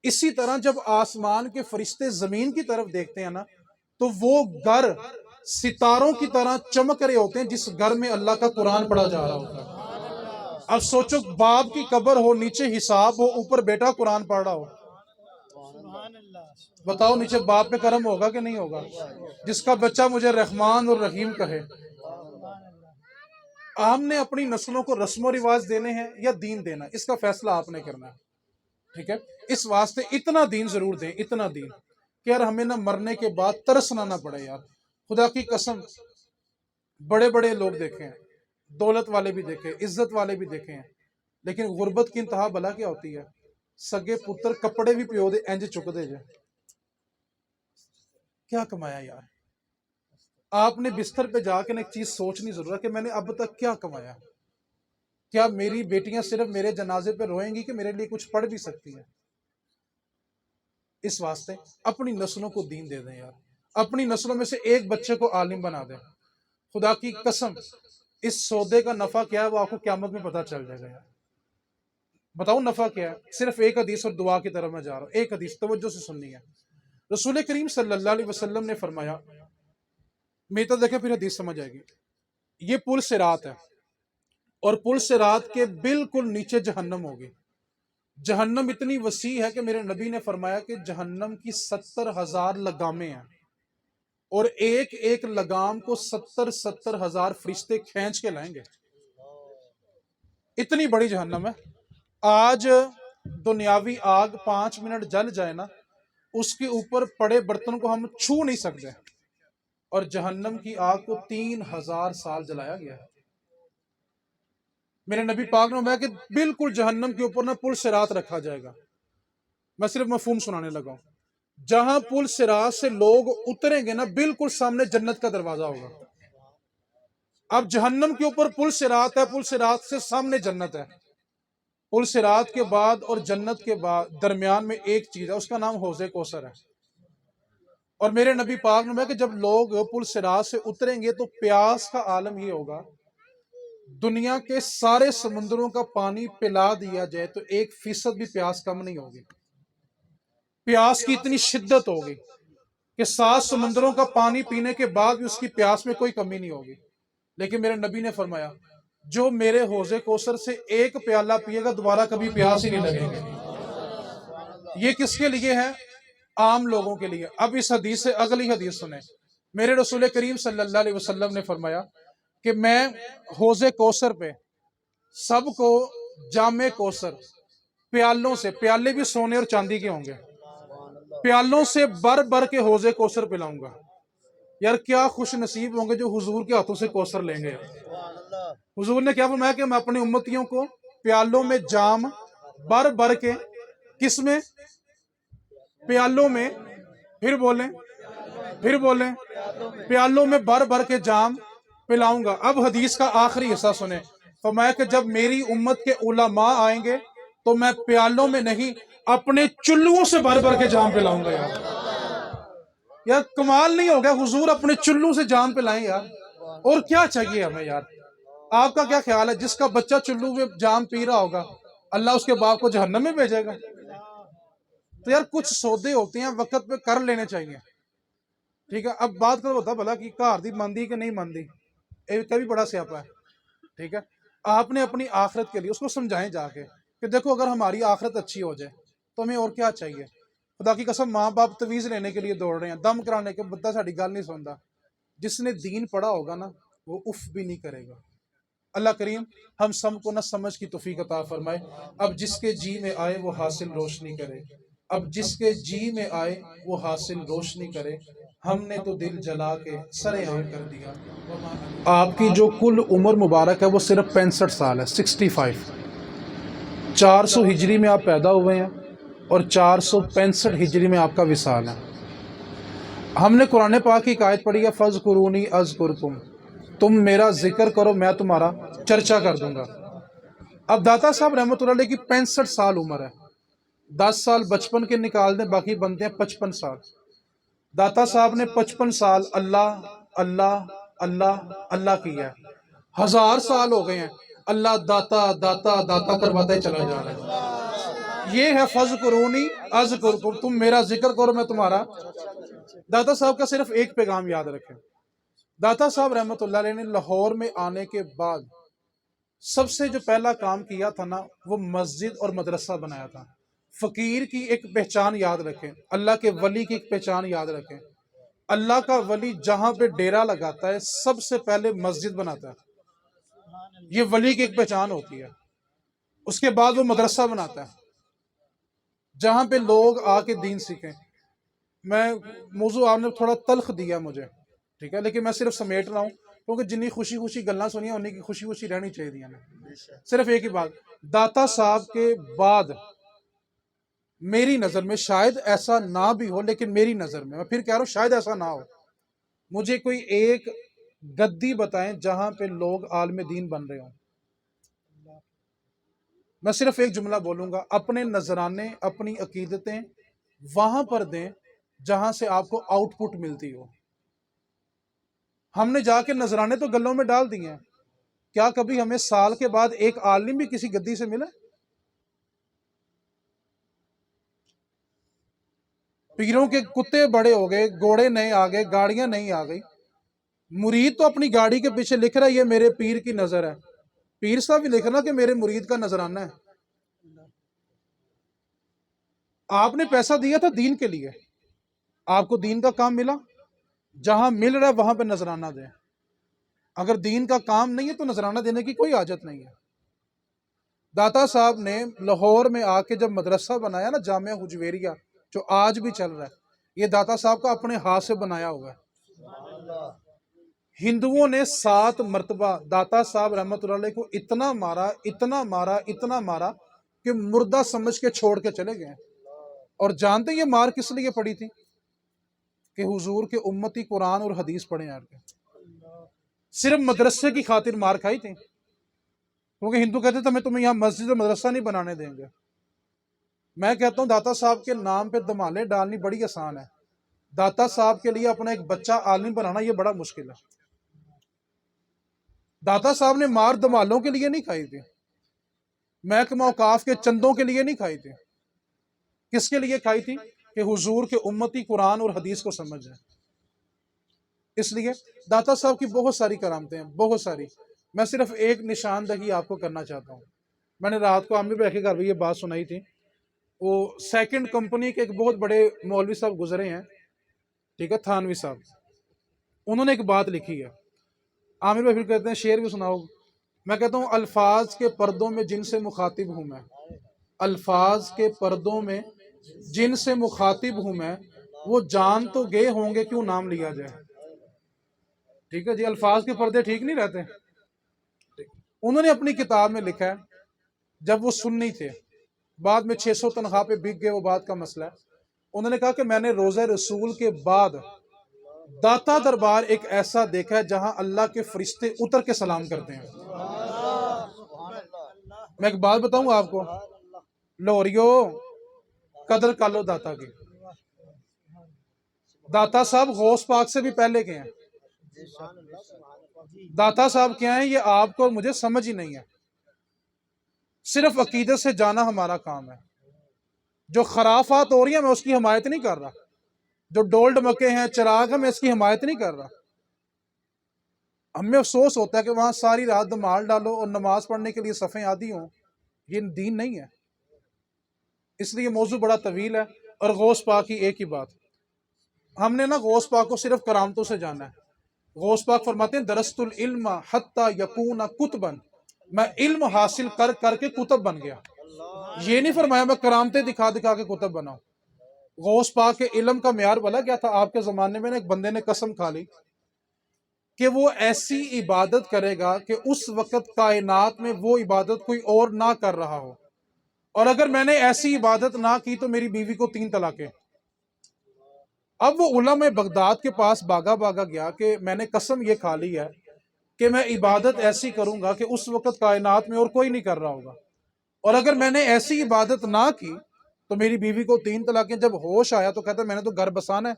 اسی طرح جب آسمان کے فرشتے زمین کی طرف دیکھتے ہیں نا تو وہ گھر ستاروں کی طرح چمک رہے ہوتے ہیں جس گھر میں اللہ کا قرآن پڑھا جا رہا ہوتا ہے. اب سوچو باپ کی قبر ہو، نیچے حساب ہو، اوپر بیٹا قرآن پڑھ رہا ہو. بتاؤ نیچے باپ پہ کرم ہوگا کہ نہیں ہوگا؟ جس کا بچہ مجھے رحمان اور رحیم کہے۔ آپ نے اپنی نسلوں کو رسم و رواج دینے ہیں یا دین دینا، اس کا فیصلہ آپ نے کرنا ہے، ٹھیک ہے؟ اس واسطے اتنا دین ضرور دیں، اتنا دین کہ یار ہمیں نہ مرنے کے بعد ترسنا نہ پڑے۔ یار خدا کی قسم، بڑے بڑے لوگ دیکھے ہیں، دولت والے بھی دیکھے، عزت والے بھی دیکھے ہیں، لیکن غربت کی انتہا بلا کیا ہوتی ہے؟ سگے پتر کپڑے بھی پیو دے انج چک دے جائے۔ کیا کمایا یار؟ آپ نے بستر پہ جا کے ایک چیز سوچنی ضرور ہے کہ میں نے اب تک کیا کمایا؟ کیا میری بیٹیاں صرف میرے جنازے پہ روئیں گی کہ میرے لیے کچھ پڑھ بھی سکتی ہیں؟ اس واسطے اپنی نسلوں کو دین دے دیں یار، اپنی نسلوں میں سے ایک بچے کو عالم بنا دیں۔ خدا کی قسم، اس سودے کا نفع کیا ہے وہ آپ کو قیامت میں پتہ چل جائے گا یار۔ بتاؤ نفع کیا ہے؟ صرف ایک حدیث اور دعا کی طرف میں جا رہا ہوں، ایک حدیث توجہ سے سننی ہے۔ رسول کریم صلی اللہ علیہ وسلم نے فرمایا، میری طرف دیکھیں پھر حدیث سمجھ آئے گی، یہ پل صراط ہے اور پل صراط کے بالکل نیچے جہنم ہوگی۔ جہنم اتنی وسیع ہے کہ میرے نبی نے فرمایا کہ جہنم کی 70,000 لگامیں ہیں اور ایک ایک لگام کو 70,000 فرشتے کھینچ کے لائیں گے۔ اتنی بڑی جہنم ہے۔ آج دنیاوی آگ 5 منٹ جل جائے نا، اس کے اوپر پڑے برتن کو ہم چھو نہیں سکتے، اور جہنم کی آگ کو 3,000 سال جلایا گیا ہے۔ میرے نبی پاک نے فرمایا کہ بالکل جہنم کے اوپر نا پل صراط رکھا جائے گا۔ میں صرف مفہوم سنانے لگا ہوں۔ جہاں پل صراط سے لوگ اتریں گے نا، بالکل سامنے جنت کا دروازہ ہوگا۔ اب جہنم کے اوپر پل صراط ہے، پل صراط سے سامنے جنت ہے۔ پل صراط کے بعد اور جنت کے بعد درمیان میں ایک چیز ہے، اس کا نام حوض کوثر ہے۔ اور میرے نبی پاک نے فرمایا کہ جب لوگ پل صراط سے اتریں گے تو پیاس کا عالم یہ ہوگا، دنیا کے سارے سمندروں کا پانی پلا دیا جائے تو 1% بھی پیاس کم نہیں ہوگی۔ پیاس کی اتنی شدت ہوگی کہ 7 سمندروں کا پانی پینے کے بعد بھی اس کی پیاس میں کوئی کمی نہیں ہوگی۔ لیکن میرے نبی نے فرمایا، جو میرے حوض کوثر سے ایک پیالہ پیے گا دوبارہ کبھی پیاس ہی نہیں لگے گی۔ یہ کس کے لیے ہے؟ عام لوگوں کے لیے۔ اب اس حدیث سے اگلی حدیث سنیں۔ میرے رسول کریم صلی اللہ علیہ وسلم نے فرمایا کہ میں حوض کوثر پہ سب کو جام کوثر پیالوں سے، پیالے بھی سونے اور چاندی کے ہوں گے، پیالوں سے بر بر کے حوض کوثر پلاؤں گا۔ یار کیا خوش نصیب ہوں گے جو حضور کے ہاتھوں سے کوثر لیں گے۔ حضور نے کیا فرمایا کہ میں اپنی امتیوں کو پیالوں میں جام بر بر کے، کس میں؟ پیالوں میں، پھر بولیں پیالوں میں بر بر کے جام پلاؤں گا۔ اب حدیث کا آخری حصہ سنیں۔ فرمایا کہ جب میری امت کے علماء آئیں گے تو میں پیالوں میں نہیں، اپنے چلوؤں سے بھر بھر کے جام پلاؤں گا۔ یار کمال نہیں ہو گیا؟ حضور اپنے چلو سے جام پلائیں یار، اور کیا چاہیے ہمیں یار؟ آپ کا کیا خیال ہے جس کا بچہ چلو میں جام پی رہا ہوگا، اللہ اس کے باپ کو جہنم میں بھیجے گا؟ تو یار کچھ سودے ہوتے ہیں وقت پہ کر لینے چاہیے، ٹھیک ہے؟ اب بات کرو ہوتا بھلا کہ گھر دی ماندی کہ نہیں ماندی، یہ بھی بڑا سیاپا ہے، ٹھیک ہے؟ آپ نے اپنی آخرت کے لیے اس کو سمجھائیں جا کے کہ دیکھو اگر ہماری آخرت اچھی ہو جائے تو ہمیں اور کیا چاہیے؟ خدا کی قسم ماں باپ تویز لینے کے لیے دوڑ رہے ہیں، دم کرانے کے، بندہ ساڑی گل نہیں سنتا۔ جس نے دین پڑھا ہوگا نا وہ اف بھی نہیں کرے گا۔ اللہ کریم ہم سب کو نہ سمجھ کی توفیق عطا فرمائے۔ اب جس کے جی میں آئے وہ حاصل روشنی کرے، اب جس کے جی میں آئے وہ حاصل روشنی کرے۔ ہم نے تو دل جلا کے سرے عام کر دیا۔ آپ کی جو کل عمر مبارک ہے وہ صرف 65 سال ہے، 65۔ 400 ہجری میں آپ پیدا ہوئے ہیں اور 465 ہجری میں آپ کا وصال ہے۔ ہم نے قرآن پاک کی ایک آیت پڑھی ہے، فَاذْكُرُونِي أَذْكُرْكُمْ، تم میرا ذکر کرو میں تمہارا چرچا کر دوں گا۔ اب داتا صاحب رحمۃ اللہ علیہ کی 65 سال عمر ہے، 10 سال بچپن کے نکال دیں باقی بنتے ہیں 55 سال۔ داتا صاحب نے 55 سال اللہ اللہ اللہ اللہ کیا ہے، 1000 سال ہو گئے ہیں اللہ داتا داتا داتا کرواتا ہی چلا جا رہا ہے۔ یہ ہے فَاذْكُرُونِي أَذْكُرْكُمْ، تم میرا ذکر کرو میں تمہارا۔ داتا صاحب کا صرف ایک پیغام یاد رکھیں۔ داتا صاحب رحمۃ اللہ علیہ نے لاہور میں آنے کے بعد سب سے جو پہلا کام کیا تھا نا وہ مسجد اور مدرسہ بنایا تھا۔ فقیر کی ایک پہچان یاد رکھیں، اللہ کے ولی کی ایک پہچان یاد رکھیں۔ اللہ کا ولی جہاں پہ ڈیرا لگاتا ہے سب سے پہلے مسجد بناتا ہے، یہ ولی کی ایک پہچان ہوتی ہے۔ اس کے بعد وہ مدرسہ بناتا ہے جہاں پہ لوگ آ کے دین سیکھیں۔ میں موضوع آپ نے تھوڑا تلخ دیا مجھے، ٹھیک ہے، لیکن میں صرف سمیٹ رہا ہوں کیونکہ جنہیں خوشی خوشی گلاں سنی انہیں کی خوشی خوشی رہنی چاہیے دیا نے۔ صرف ایک ہی بات، داتا صاحب کے بعد میری نظر میں شاید ایسا نہ بھی ہو، لیکن میری نظر میں پھر کہہ رہا ہوں شاید ایسا نہ ہو، مجھے کوئی ایک گدی بتائیں جہاں پہ لوگ عالم دین بن رہے ہوں۔ میں صرف ایک جملہ بولوں گا، اپنے نذرانے اپنی عقیدتیں وہاں پر دیں جہاں سے آپ کو آؤٹ پٹ ملتی ہو۔ ہم نے جا کے نذرانے تو گلوں میں ڈال دیے ہیں، کیا کبھی ہمیں سال کے بعد ایک عالم بھی کسی گدی سے ملا؟ پیروں کے کتے بڑے ہو گئے، گھوڑے نئے آ گئے، گاڑیاں نئی آ گئی، مرید تو اپنی گاڑی کے پیچھے لکھ رہا ہے یہ میرے پیر کی نظر ہے، پیر صاحب بھی لکھنا کہ میرے مرید کا نذرانہ ہے۔ آپ نے پیسہ دیا تھا دین کے لیے، آپ کو دین کا کام ملا، جہاں مل رہا ہے وہاں پہ نذرانہ دیں۔ اگر دین کا کام نہیں ہے تو نذرانہ دینے کی کوئی حاجت نہیں ہے۔ داتا صاحب نے لاہور میں آ کے جب مدرسہ بنایا نا، جامعہ حجویریہ جو آج بھی چل رہا ہے، یہ داتا صاحب کا اپنے ہاتھ سے بنایا ہوا ہے۔ ہندوؤں نے 7 مرتبہ داتا صاحب رحمۃ اللہ علیہ کو اتنا مارا اتنا مارا اتنا مارا کہ مردہ سمجھ کے چھوڑ کے چلے گئے۔ اور جانتے یہ مار کس لیے پڑی تھی؟ کہ حضور کے امتی قرآن اور حدیث پڑھیں آ کے، صرف مدرسے کی خاطر مار کھائی تھی، کیونکہ ہندو کہتے تھے تمہیں یہاں مسجد اور مدرسہ نہیں بنانے دیں گے۔ میں کہتا ہوں داتا صاحب کے نام پہ دمالے ڈالنی بڑی آسان ہے، داتا صاحب کے لیے اپنا ایک بچہ عالم بنانا یہ بڑا مشکل ہے۔ داتا صاحب نے مار دمالوں کے لیے نہیں کھائی تھی، محکمہ اوقاف کے چندوں کے لیے نہیں کھائی تھی، کس کے لیے کھائی تھی؟ کہ حضور کے امتی قرآن اور حدیث کو سمجھ جائیں۔ اس لیے داتا صاحب کی بہت ساری کرامتیں ہیں، بہت ساری، میں صرف ایک نشاندہی آپ کو کرنا چاہتا ہوں۔ میں نے رات کو عامر بھائی کے گھر بھی یہ بات سنائی تھی، وہ سیکنڈ کمپنی کے ایک بہت بڑے مولوی صاحب گزرے ہیں، ٹھیک ہے، تھانوی صاحب، انہوں نے ایک بات لکھی ہے، عامر بھائی پھر کہتے ہیں شعر بھی سناؤ، میں کہتا ہوں الفاظ کے پردوں میں جن سے مخاطب ہوں میں، الفاظ کے پردوں میں جن سے مخاطب ہوں میں، وہ جان تو گئے ہوں گے کیوں نام لیا جائے۔ ٹھیک ہے جی، الفاظ کے پردے ٹھیک نہیں رہتے۔ انہوں نے اپنی کتاب میں لکھا ہے، جب وہ سنی تھے، بعد میں 600 تنخواہ پہ بک گئے، وہ بات کا مسئلہ ہے، انہوں نے کہا کہ میں نے روزہ رسول کے بعد داتا دربار ایک ایسا دیکھا ہے جہاں اللہ کے فرشتے اتر کے سلام کرتے ہیں۔ میں ایک بات بتاؤں آپ کو، لوریو قدر کر لو داتا کی، داتا صاحب غوث پاک سے بھی پہلے کے ہیں۔ داتا صاحب کیا ہیں یہ آپ کو مجھے سمجھ ہی نہیں ہے، صرف عقیدت سے جانا ہمارا کام ہے۔ جو خرافات ہو رہی ہیں میں اس کی حمایت نہیں کر رہا، جو ڈول ڈمکے ہیں چراغ ہیں میں اس کی حمایت نہیں کر رہا۔ ہمیں افسوس ہوتا ہے کہ وہاں ساری رات دمال ڈالو اور نماز پڑھنے کے لیے صفیں آدھی ہوں، یہ دین نہیں ہے۔ اس لیے موضوع بڑا طویل ہے، اور غوث پاک کی ایک ہی بات، ہم نے نا غوث پاک کو صرف کرامتوں سے جانا ہے۔ غوث پاک فرماتے ہیں درست العلم حتی یکون کتبا، میں علم حاصل کر کر کے کتب بن گیا، یہ نہیں فرمایا میں کرامتیں دکھا دکھا کے کتب بناؤں۔ غوث پاک کے علم کا معیار بلا کیا تھا؟ آپ کے زمانے میں ایک بندے نے قسم کھا لی کہ وہ ایسی عبادت کرے گا کہ اس وقت کائنات میں وہ عبادت کوئی اور نہ کر رہا ہو، اور اگر میں نے ایسی عبادت نہ کی تو میری بیوی کو 3 طلاقیں۔ اب وہ علماء بغداد کے پاس بھاگا گیا کہ میں نے قسم یہ کھا لی ہے کہ میں عبادت ایسی کروں گا کہ اس وقت کائنات میں اور کوئی نہیں کر رہا ہوگا، اور اگر میں نے ایسی عبادت نہ کی تو میری بیوی کو 3 طلاقیں۔ جب ہوش آیا تو کہتا ہے میں نے تو گھر بسانا ہے،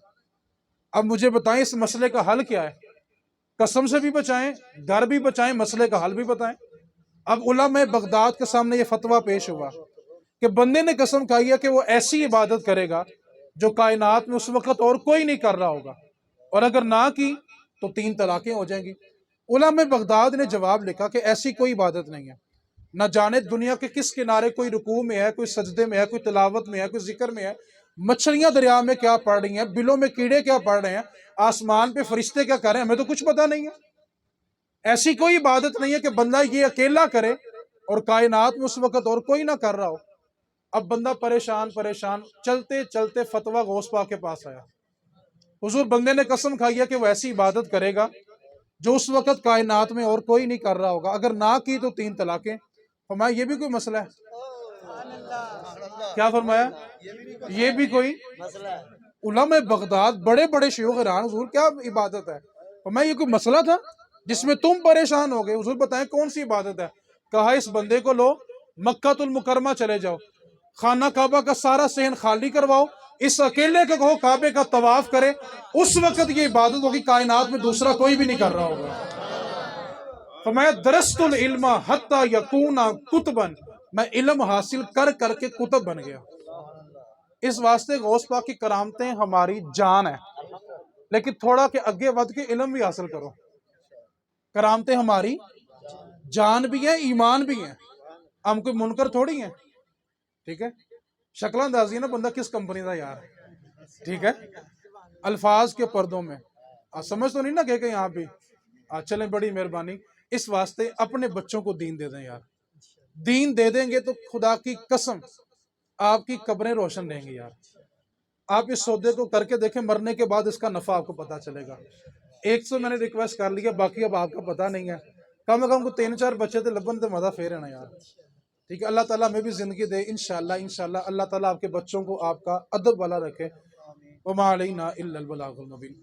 اب مجھے بتائیں اس مسئلے کا حل کیا ہے؟ قسم سے بھی بچائیں، گھر بھی بچائیں، مسئلے کا حل بھی بتائیں۔ اب علماء بغداد کے سامنے یہ فتویٰ پیش ہوا کہ بندے نے قسم کھائی ہے کہ وہ ایسی عبادت کرے گا جو کائنات میں اس وقت اور کوئی نہیں کر رہا ہوگا، اور اگر نہ کی تو 3 طلاقیں ہو جائیں گی۔ علماء بغداد نے جواب لکھا کہ ایسی کوئی عبادت نہیں ہے، نہ جانے دنیا کے کس کنارے کوئی رکوع میں ہے، کوئی سجدے میں ہے، کوئی تلاوت میں ہے، کوئی ذکر میں ہے، مچھلیاں دریا میں کیا پڑ رہی ہیں، بلوں میں کیڑے کیا پڑ رہے ہیں، آسمان پہ فرشتے کیا کر رہے ہیں، ہمیں تو کچھ پتہ نہیں ہے۔ ایسی کوئی عبادت نہیں ہے کہ بندہ یہ اکیلا کرے اور کائنات میں اس وقت اور کوئی نہ کر رہا ہو۔ اب بندہ پریشان چلتے چلتے فتویٰ غوث پاک کے پاس آیا۔ حضور بندے نے قسم کھائی ہے کہ وہ ایسی عبادت کرے گا جو اس وقت کائنات میں اور کوئی نہیں کر رہا ہوگا، اگر نہ کی تو 3 طلاقیں۔ فرمایا یہ بھی کوئی مسئلہ ہے؟ کیا فرمایا؟ یہ بھی کوئی علماء بغداد بڑے بڑے شیوخ ایران، حضور کیا عبادت ہے؟ فرمایا یہ کوئی مسئلہ تھا جس میں تم پریشان ہو گئے؟ حضور بتائیں کون سی عبادت ہے؟ کہا اس بندے کو لو مکہ المکرمہ چلے جاؤ، خانہ کعبہ کا سارا صحن خالی کرواؤ، اس اکیلے کو کہو کعبے کا طواف کرے، اس وقت یہ عبادت ہوگی، کائنات میں دوسرا کوئی بھی نہیں کر رہا ہوگا۔ فرمایا درست العلم حتی یکون کتبا، میں علم حاصل کر کر کے کتب بن گیا۔ اس واسطے غوث پاک کی کرامتیں ہماری جان ہے، لیکن تھوڑا کہ آگے ودھ کے علم بھی حاصل کرو۔ کرامتیں ہماری جان بھی ہیں، ایمان بھی ہیں، ہم کوئی منکر تھوڑی ہیں، ٹھیک ہے؟ شکل اندازی ہے نا بندہ کس کمپنی کا یار، ٹھیک ہے؟ الفاظ کے پردوں میں سمجھ تو نہیں نا کہ یہاں بھی چلیں، بڑی مہربانی۔ اس واسطے اپنے بچوں کو دین دے دیں یار، دین دے دیں گے تو خدا کی قسم آپ کی قبریں روشن رہیں گی یار۔ آپ اس سودے کو کر کے دیکھیں، مرنے کے بعد اس کا نفع آپ کو پتا چلے گا۔ 100 میں نے ریکویسٹ کر لیا، باقی اب آپ کا پتہ نہیں ہے، کم از کم کو 3-4 بچے تھے لبن تے مزہ پھیر ہے نا یار، ٹھیک ہے؟ اللہ تعالیٰ ہمیں بھی زندگی دے انشاءاللہ اللہ تعالیٰ آپ کے بچوں کو آپ کا ادب والا رکھے۔ وما علینا الا البلاغ المبین۔